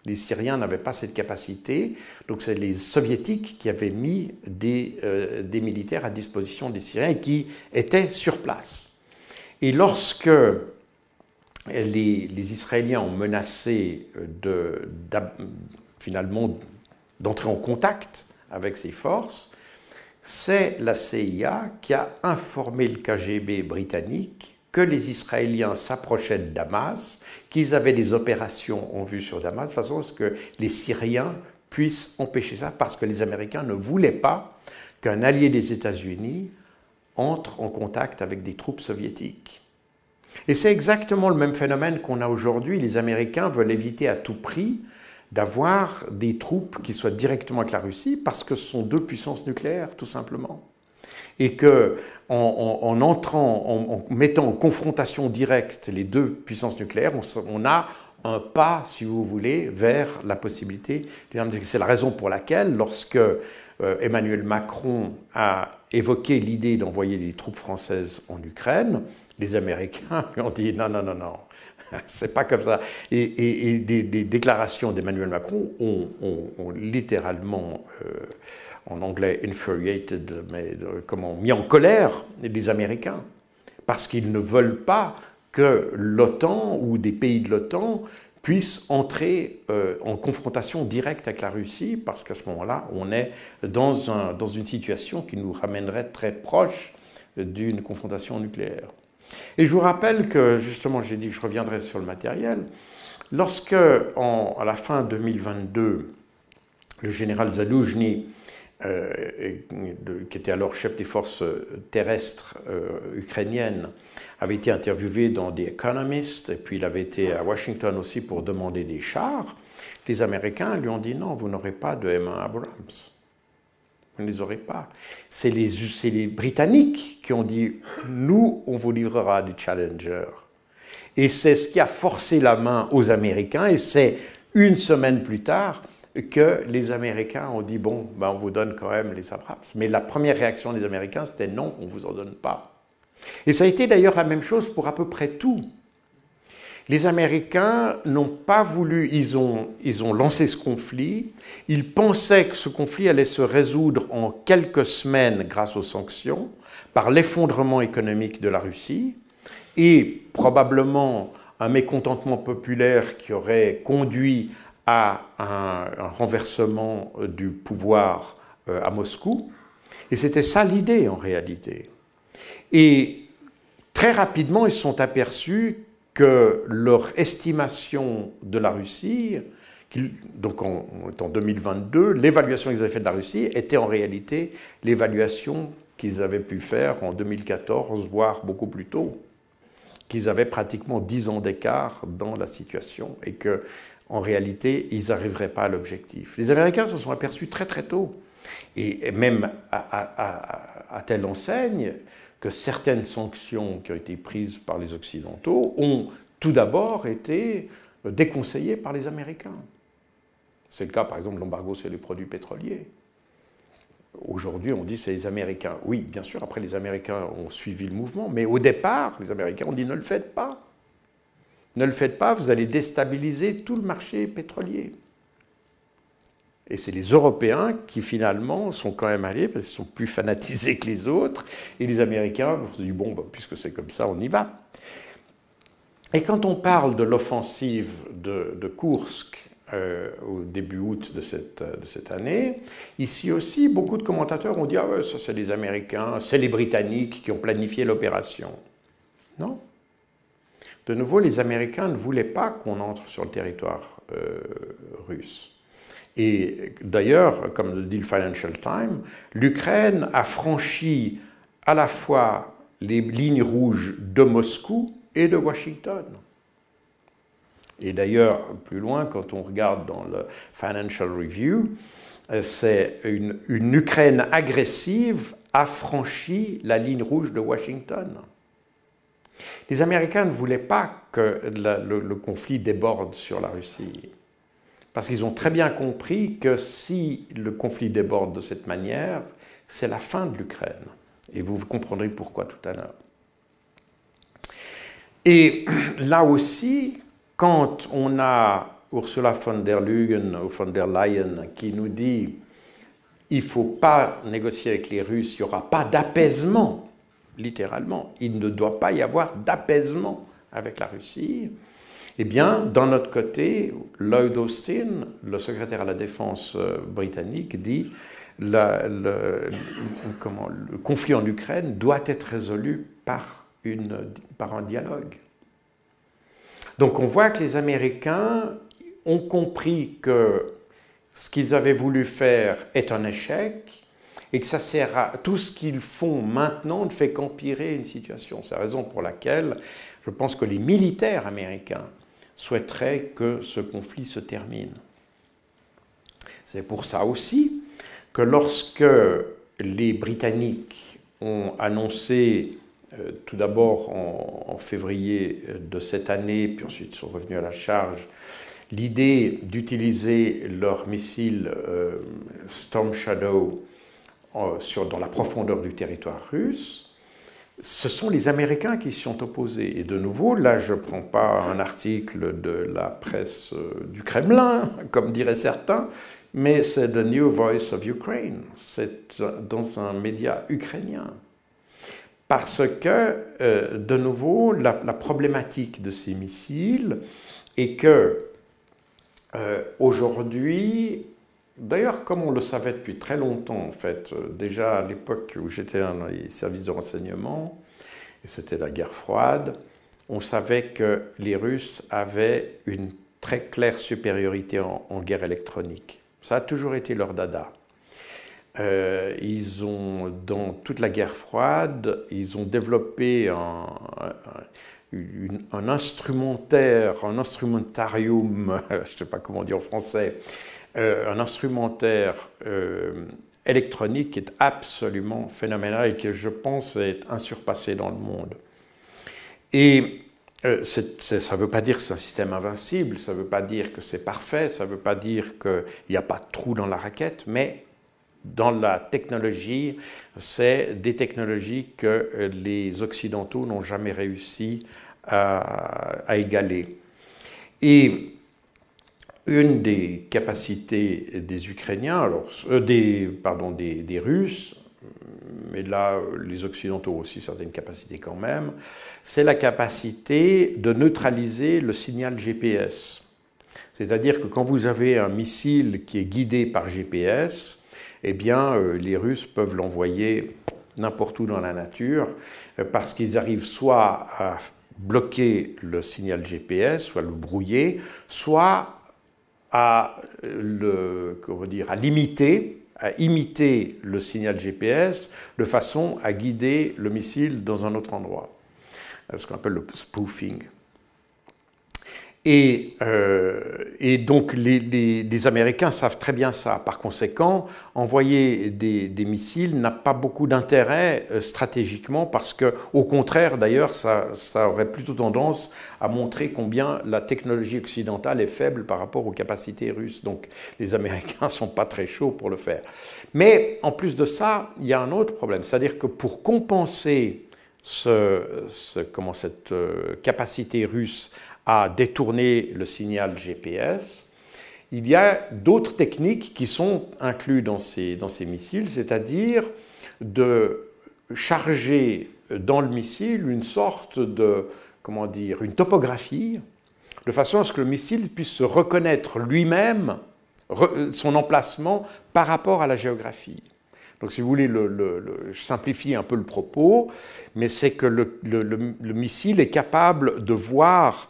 Les Syriens n'avaient pas cette capacité, donc c'est les Soviétiques qui avaient mis des militaires à disposition des Syriens et qui étaient sur place. Et lorsque les Israéliens ont menacé finalement d'entrer en contact avec ces forces, c'est la CIA qui a informé le KGB britannique que les Israéliens s'approchaient de Damas, qu'ils avaient des opérations en vue sur Damas, de façon à ce que les Syriens puissent empêcher ça, parce que les Américains ne voulaient pas qu'un allié des États-Unis entre en contact avec des troupes soviétiques. Et c'est exactement le même phénomène qu'on a aujourd'hui. Les Américains veulent éviter à tout prix d'avoir des troupes qui soient directement avec la Russie, parce que ce sont deux puissances nucléaires, tout simplement. Et en mettant en confrontation directe les deux puissances nucléaires, on a un pas, si vous voulez, vers la possibilité. C'est la raison pour laquelle, lorsque Emmanuel Macron a évoqué l'idée d'envoyer des troupes françaises en Ukraine, les Américains lui ont dit non, non, non, non, c'est pas comme ça. Et des déclarations d'Emmanuel Macron ont littéralement, en anglais infuriated, mis en colère les Américains, parce qu'ils ne veulent pas que l'OTAN ou des pays de l'OTAN puissent entrer en confrontation directe avec la Russie, parce qu'à ce moment-là, on est dans une situation qui nous ramènerait très proche d'une confrontation nucléaire. Et je vous rappelle que, justement, j'ai dit que je reviendrai sur le matériel, lorsque, à la fin 2022, le général Zaloujny qui était alors chef des forces terrestres ukrainiennes, avait été interviewé dans The Economist, et puis il avait été à Washington aussi pour demander des chars. Les Américains lui ont dit non, vous n'aurez pas de M1 Abrams. Vous ne les aurez pas. C'est les Britanniques qui ont dit nous, on vous livrera des Challenger. Et c'est ce qui a forcé la main aux Américains, et c'est une semaine plus tard que les Américains ont dit bon, ben on vous donne quand même les Abrams. Mais la première réaction des Américains, c'était non, on ne vous en donne pas. Et ça a été d'ailleurs la même chose pour à peu près tout. Les Américains n'ont pas voulu, ils ont lancé ce conflit, ils pensaient que ce conflit allait se résoudre en quelques semaines grâce aux sanctions, par l'effondrement économique de la Russie, et probablement un mécontentement populaire qui aurait conduit à un renversement du pouvoir à Moscou. Et c'était ça l'idée en réalité. Et très rapidement, ils se sont aperçus que leur estimation de la Russie, donc en 2022, l'évaluation qu'ils avaient faite de la Russie était en réalité l'évaluation qu'ils avaient pu faire en 2014, voire beaucoup plus tôt, qu'ils avaient pratiquement 10 ans d'écart dans la situation et que, en réalité, ils n'arriveraient pas à l'objectif. Les Américains se sont aperçus très très tôt, et même à telle enseigne que certaines sanctions qui ont été prises par les Occidentaux ont tout d'abord été déconseillées par les Américains. C'est le cas, par exemple, de l'embargo sur les produits pétroliers. Aujourd'hui, on dit que c'est les Américains. Oui, bien sûr, après les Américains ont suivi le mouvement, mais au départ, les Américains ont dit ne le faites pas. Ne le faites pas, vous allez déstabiliser tout le marché pétrolier. Et c'est les Européens qui, finalement, sont quand même allés, parce qu'ils sont plus fanatisés que les autres, et les Américains se sont dit, bon, bah, puisque c'est comme ça, on y va. Et quand on parle de l'offensive de Koursk au début août de cette année, ici aussi, beaucoup de commentateurs ont dit, ah ouais, ça c'est les Américains, c'est les Britanniques qui ont planifié l'opération. Non. De nouveau, les Américains ne voulaient pas qu'on entre sur le territoire russe. Et d'ailleurs, comme le dit le Financial Times, l'Ukraine a franchi à la fois les lignes rouges de Moscou et de Washington. Et d'ailleurs, plus loin, quand on regarde dans le Financial Review, c'est une Ukraine agressive a franchi la ligne rouge de Washington. Les Américains ne voulaient pas que le conflit déborde sur la Russie. Parce qu'ils ont très bien compris que si le conflit déborde de cette manière, c'est la fin de l'Ukraine. Et vous comprendrez pourquoi tout à l'heure. Et là aussi, quand on a Ursula von der Leyen ou von der Leyen qui nous dit il ne faut pas négocier avec les Russes, il n'y aura pas d'apaisement, littéralement, il ne doit pas y avoir d'apaisement avec la Russie, eh bien, d'un autre côté, Lloyd Austin, le secrétaire à la Défense britannique, dit le conflit en Ukraine doit être résolu par un dialogue. Donc on voit que les Américains ont compris que ce qu'ils avaient voulu faire est un échec et que ça sert à tout ce qu'ils font maintenant ne fait qu'empirer une situation. C'est la raison pour laquelle je pense que les militaires américains souhaiteraient que ce conflit se termine. C'est pour ça aussi que lorsque les Britanniques ont annoncé, tout d'abord en février de cette année, puis ensuite sont revenus à la charge, l'idée d'utiliser leur missile Storm Shadow dans la profondeur du territoire russe, ce sont les Américains qui s'y sont opposés. Et de nouveau, là, je ne prends pas un article de la presse du Kremlin, comme diraient certains, mais c'est The New Voice of Ukraine. C'est dans un média ukrainien. Parce que, de nouveau, la problématique de ces missiles est que, aujourd'hui, d'ailleurs, comme on le savait depuis très longtemps, en fait, déjà à l'époque où j'étais dans les services de renseignement, et c'était la guerre froide, on savait que les Russes avaient une très claire supériorité en guerre électronique. Ça a toujours été leur dada. ils ont, dans toute la guerre froide, ils ont développé un instrumentaire, un instrumentarium, je ne sais pas comment dire en français, un instrumentaire électronique qui est absolument phénoménal et que je pense est insurpassé dans le monde. Et ça ne veut pas dire que c'est un système invincible, ça ne veut pas dire que c'est parfait, ça ne veut pas dire qu'il n'y a pas de trou dans la raquette, mais dans la technologie, c'est des technologies que les Occidentaux n'ont jamais réussi à égaler. Et une des capacités des Ukrainiens, alors, des Russes, mais là, les Occidentaux ont aussi certaines capacités quand même, c'est la capacité de neutraliser le signal GPS. C'est-à-dire que quand vous avez un missile qui est guidé par GPS, eh bien, les Russes peuvent l'envoyer n'importe où dans la nature, parce qu'ils arrivent soit à bloquer le signal GPS, soit le brouiller, soit à l'imiter, à imiter le signal GPS de façon à guider le missile dans un autre endroit. Ce qu'on appelle le spoofing. Et donc les Américains savent très bien ça. Par conséquent, envoyer des missiles n'a pas beaucoup d'intérêt stratégiquement parce que, au contraire, d'ailleurs, ça aurait plutôt tendance à montrer combien la technologie occidentale est faible par rapport aux capacités russes. Donc les Américains ne sont pas très chauds pour le faire. Mais en plus de ça, il y a un autre problème. C'est-à-dire que pour compenser cette capacité russe à détourner le signal GPS, il y a d'autres techniques qui sont incluses dans ces missiles, c'est-à-dire de charger dans le missile une sorte de, une topographie, de façon à ce que le missile puisse se reconnaître lui-même, son emplacement par rapport à la géographie. Donc si vous voulez, je simplifie un peu le propos, mais c'est que le missile est capable de voir,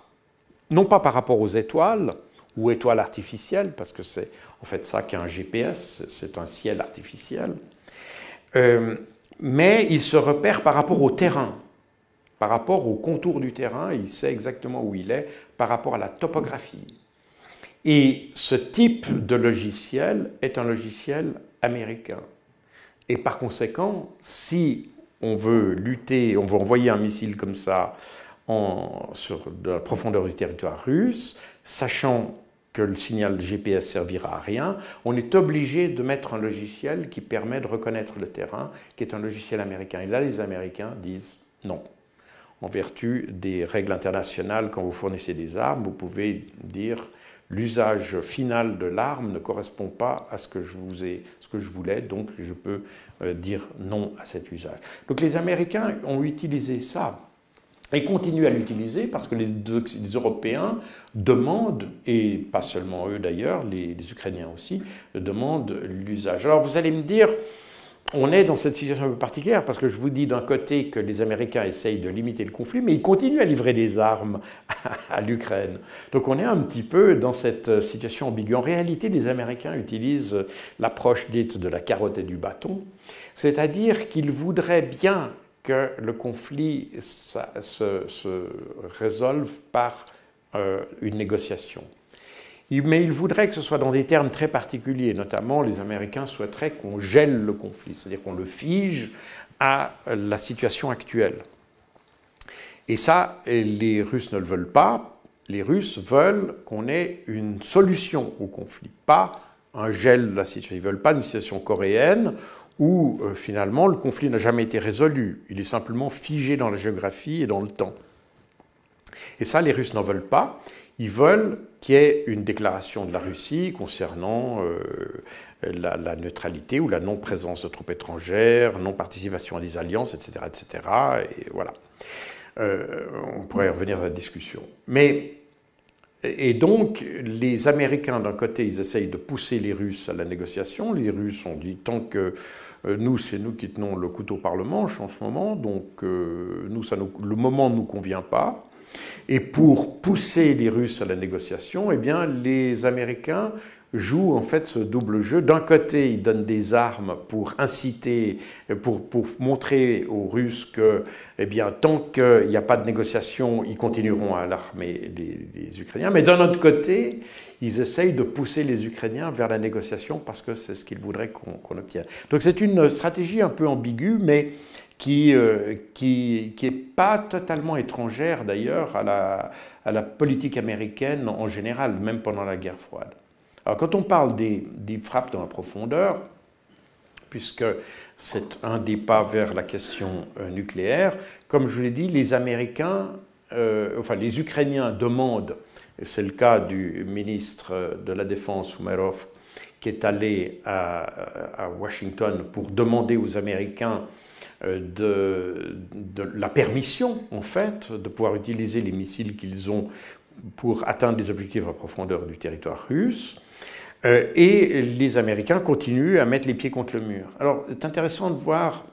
non pas par rapport aux étoiles ou étoiles artificielles, parce que c'est en fait ça qu'est un GPS, c'est un ciel artificiel, mais il se repère par rapport au terrain, par rapport au contour du terrain, il sait exactement où il est par rapport à la topographie. Et ce type de logiciel est un logiciel américain. Et par conséquent, si on veut lutter, on veut envoyer un missile comme ça sur de la profondeur du territoire russe, sachant que le signal GPS servira à rien, on est obligé de mettre un logiciel qui permet de reconnaître le terrain, qui est un logiciel américain. Et là, les Américains disent non. En vertu des règles internationales, quand vous fournissez des armes, vous pouvez dire l'usage final de l'arme ne correspond pas à ce que je voulais, donc je peux dire non à cet usage. Donc les Américains ont utilisé ça et continuent à l'utiliser parce que les Européens demandent, et pas seulement eux d'ailleurs, les Ukrainiens aussi, demandent l'usage. Alors vous allez me dire, on est dans cette situation un peu particulière parce que je vous dis d'un côté que les Américains essayent de limiter le conflit, mais ils continuent à livrer des armes à l'Ukraine. Donc on est un petit peu dans cette situation ambiguë. En réalité, les Américains utilisent l'approche dite de la carotte et du bâton, c'est-à-dire qu'ils voudraient bien que le conflit se résolve par une négociation. Mais ils voudraient que ce soit dans des termes très particuliers, notamment les Américains souhaiteraient qu'on gèle le conflit, c'est-à-dire qu'on le fige à la situation actuelle. Et ça, les Russes ne le veulent pas. Les Russes veulent qu'on ait une solution au conflit, pas un gel de la situation. Ils ne veulent pas une situation coréenne où finalement le conflit n'a jamais été résolu. Il est simplement figé dans la géographie et dans le temps. Et ça, les Russes n'en veulent pas. Ils veulent qu'il y ait une déclaration de la Russie concernant la neutralité ou la non-présence de troupes étrangères, non-participation à des alliances, etc., etc. Et voilà. On pourrait y revenir à la discussion. Et donc, les Américains, d'un côté, ils essayent de pousser les Russes à la négociation. Les Russes ont dit, tant que nous, c'est nous qui tenons le couteau par le manche en ce moment, donc le moment ne nous convient pas. Et pour pousser les Russes à la négociation, eh bien, les Américains joue en fait ce double jeu. D'un côté, il donne des armes pour inciter, pour montrer aux Russes que, eh bien, tant qu'il n'y a pas de négociation, ils continueront à alarmer les Ukrainiens. Mais d'un autre côté, ils essayent de pousser les Ukrainiens vers la négociation parce que c'est ce qu'ils voudraient qu'on obtienne. Donc c'est une stratégie un peu ambiguë, mais qui est pas totalement étrangère d'ailleurs à la politique américaine en général, même pendant la guerre froide. Alors quand on parle des frappes dans la profondeur, puisque c'est un des pas vers la question nucléaire, comme je l'ai dit, les Américains, enfin les Ukrainiens demandent, et c'est le cas du ministre de la Défense, Umerov, qui est allé à Washington pour demander aux Américains de la permission, en fait, de pouvoir utiliser les missiles qu'ils ont pour atteindre les objectifs à profondeur du territoire russe. Et les Américains continuent à mettre les pieds contre le mur. Alors, c'est intéressant de voir,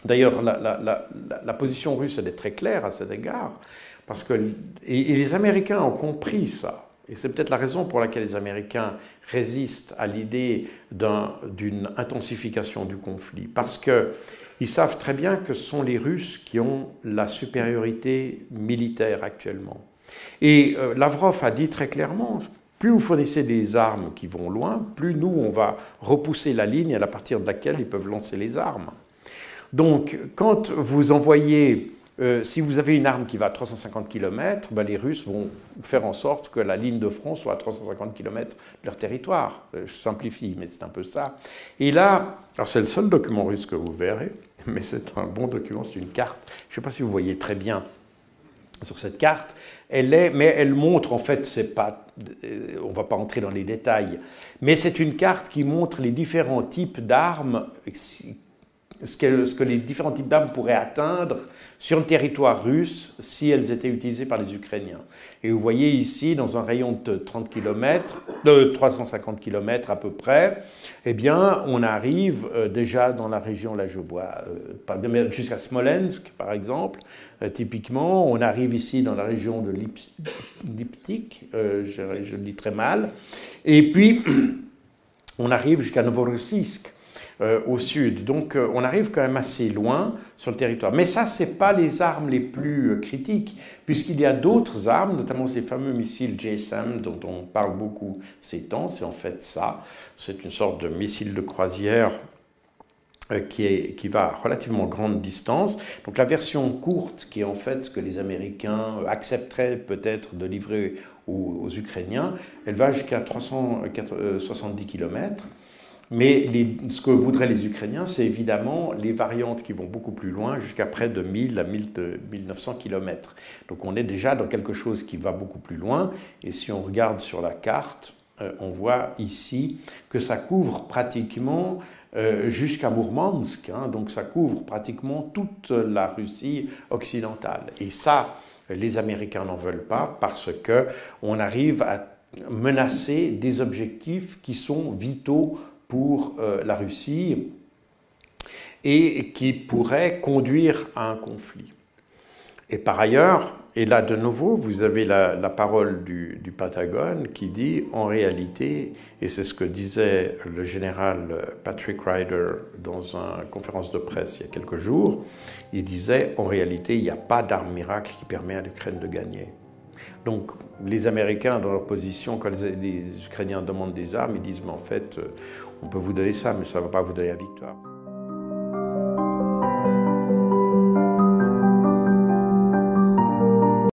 d'ailleurs, la position russe, elle est très claire à cet égard, parce que et les Américains ont compris ça. Et c'est peut-être la raison pour laquelle les Américains résistent à l'idée d'une intensification du conflit, parce qu'ils savent très bien que ce sont les Russes qui ont la supériorité militaire actuellement. Et Lavrov a dit très clairement, plus vous fournissez des armes qui vont loin, plus nous, on va repousser la ligne à partir de laquelle ils peuvent lancer les armes. Donc, quand vous envoyez, si vous avez une arme qui va à 350 km, ben les Russes vont faire en sorte que la ligne de front soit à 350 km de leur territoire. Je simplifie, mais c'est un peu ça. Et là, alors c'est le seul document russe que vous verrez, mais c'est un bon document, c'est une carte. Je ne sais pas si vous voyez très bien sur cette carte, mais elle montre, en fait, on ne va pas entrer dans les détails, mais c'est une carte qui montre les différents types d'armes, ce que les différents types d'armes pourraient atteindre sur le territoire russe si elles étaient utilisées par les Ukrainiens. Et vous voyez ici, dans un rayon de 30 km, de 350 km à peu près, eh bien, on arrive déjà dans la région, là je vois, jusqu'à Smolensk par exemple, typiquement, on arrive ici dans la région de Liptik, je le dis très mal, et puis on arrive jusqu'à Novorossiysk, au sud. Donc on arrive quand même assez loin sur le territoire. Mais ça, ce n'est pas les armes les plus critiques, puisqu'il y a d'autres armes, notamment ces fameux missiles JSM dont on parle beaucoup ces temps. C'est en fait ça. C'est une sorte de missile de croisière qui va à relativement grande distance. Donc la version courte, qui est en fait ce que les Américains accepteraient peut-être de livrer aux Ukrainiens, elle va jusqu'à 370 km. Mais ce que voudraient les Ukrainiens, c'est évidemment les variantes qui vont beaucoup plus loin, jusqu'à près de 1000 à 1900 km. Donc on est déjà dans quelque chose qui va beaucoup plus loin. Et si on regarde sur la carte, on voit ici que ça couvre pratiquement jusqu'à Mourmansk. Hein, donc ça couvre pratiquement toute la Russie occidentale. Et ça, les Américains n'en veulent pas parce qu'on arrive à menacer des objectifs qui sont vitaux pour la Russie et qui pourrait conduire à un conflit. Et par ailleurs, et là de nouveau, vous avez la parole du Pentagone qui dit en réalité, et c'est ce que disait le général Patrick Ryder dans une conférence de presse il y a quelques jours, il disait en réalité il n'y a pas d'arme miracle qui permet à l'Ukraine de gagner. Donc les Américains, dans leur position, quand les Ukrainiens demandent des armes, ils disent mais en fait on peut vous donner ça, mais ça ne va pas vous donner la victoire.